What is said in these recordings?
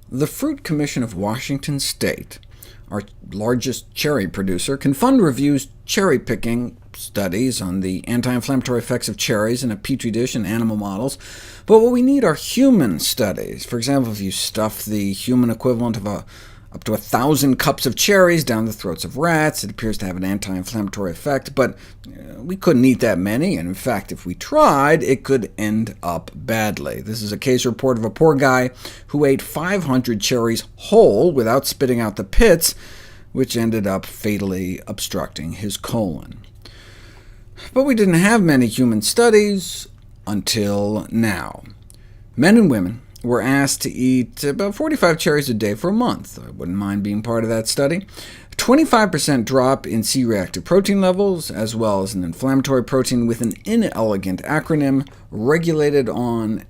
The Fruit Commission of Washington State, our largest cherry producer, can fund reviews cherry-picking studies on the anti-inflammatory effects of cherries in a petri dish and animal models, but what we need are human studies. For example, if you stuff the human equivalent of up to 1,000 cups of cherries down the throats of rats, it appears to have an anti-inflammatory effect, but we couldn't eat that many, and in fact, if we tried, it could end up badly. This is a case report of a poor guy who ate 500 cherries whole without spitting out the pits, which ended up fatally obstructing his colon. But we didn't have many human studies until now. Men and women were asked to eat about 45 cherries a day for a month. I wouldn't mind being part of that study. 25% drop in C-reactive protein levels, as well as an inflammatory protein with an inelegant acronym, regulated on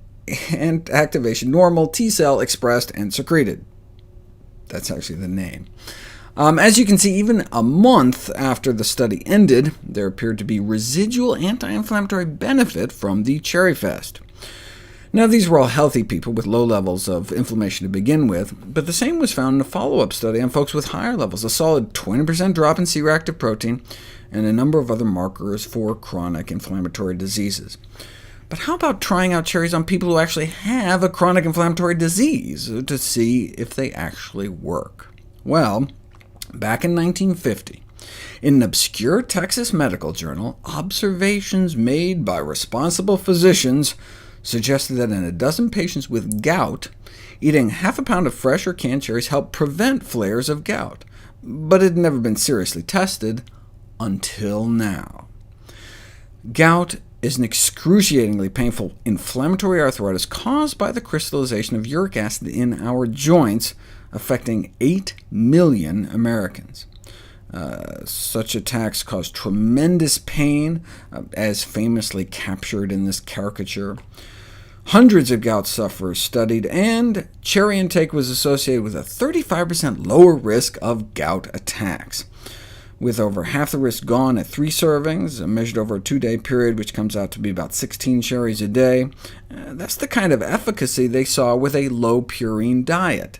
and activation normal, T-cell expressed and secreted. That's actually the name. As you can see, even a month after the study ended, there appeared to be residual anti-inflammatory benefit from the Cherry Fest. Now, these were all healthy people with low levels of inflammation to begin with, but the same was found in a follow-up study on folks with higher levels, a solid 20% drop in C-reactive protein, and a number of other markers for chronic inflammatory diseases. But how about trying out cherries on people who actually have a chronic inflammatory disease to see if they actually work? Well, back in 1950, in an obscure Texas medical journal, observations made by responsible physicians suggested that in a dozen patients with gout, eating half a pound of fresh or canned cherries helped prevent flares of gout, but it had never been seriously tested until now. Gout is an excruciatingly painful inflammatory arthritis caused by the crystallization of uric acid in our joints, affecting 8 million Americans. Such attacks cause tremendous pain, as famously captured in this caricature. Hundreds of gout sufferers studied, and cherry intake was associated with a 35% lower risk of gout attacks, with over half the risk gone at 3 servings, measured over a 2-day period, which comes out to be about 16 cherries a day. That's the kind of efficacy they saw with a low-purine diet.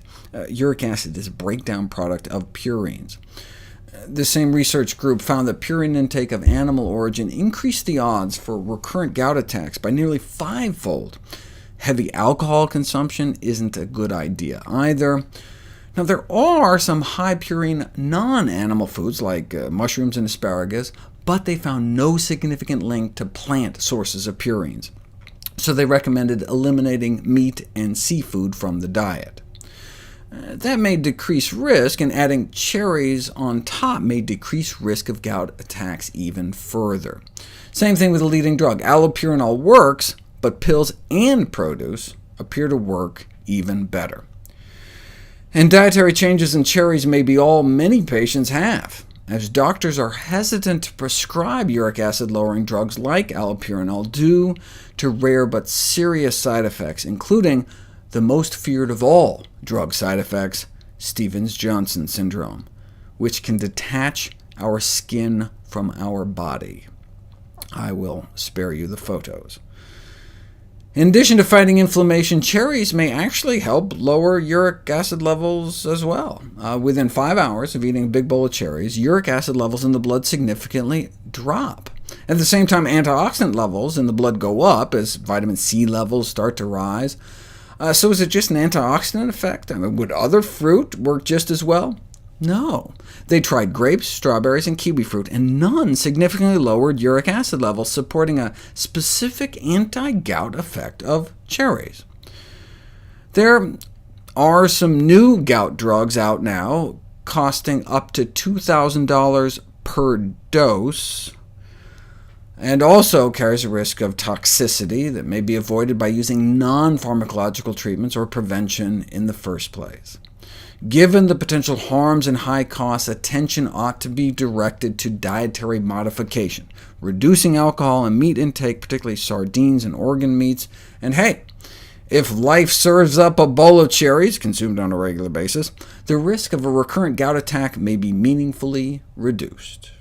Uric acid is a breakdown product of purines. The same research group found that purine intake of animal origin increased the odds for recurrent gout attacks by nearly 5-fold. Heavy alcohol consumption isn't a good idea either. Now, there are some high-purine non-animal foods, like mushrooms and asparagus, but they found no significant link to plant sources of purines, so they recommended eliminating meat and seafood from the diet. That may decrease risk, and adding cherries on top may decrease risk of gout attacks even further. Same thing with the leading drug. Allopurinol works, but pills and produce appear to work even better. And dietary changes in cherries may be all many patients have, as doctors are hesitant to prescribe uric acid-lowering drugs like allopurinol due to rare but serious side effects, including the most feared of all drug side effects, Stevens-Johnson syndrome, which can detach our skin from our body. I will spare you the photos. In addition to fighting inflammation, cherries may actually help lower uric acid levels as well. Within 5 hours of eating a big bowl of cherries, uric acid levels in the blood significantly drop. At the same time, antioxidant levels in the blood go up as vitamin C levels start to rise. So is it just an antioxidant effect? Would other fruit work just as well? No. They tried grapes, strawberries, and kiwi fruit, and none significantly lowered uric acid levels, supporting a specific anti-gout effect of cherries. There are some new gout drugs out now, costing up to $2,000 per dose, and also carries a risk of toxicity that may be avoided by using non-pharmacological treatments or prevention in the first place. Given the potential harms and high costs, attention ought to be directed to dietary modification, reducing alcohol and meat intake, particularly sardines and organ meats, and hey, if life serves up a bowl of cherries, consumed on a regular basis, the risk of a recurrent gout attack may be meaningfully reduced.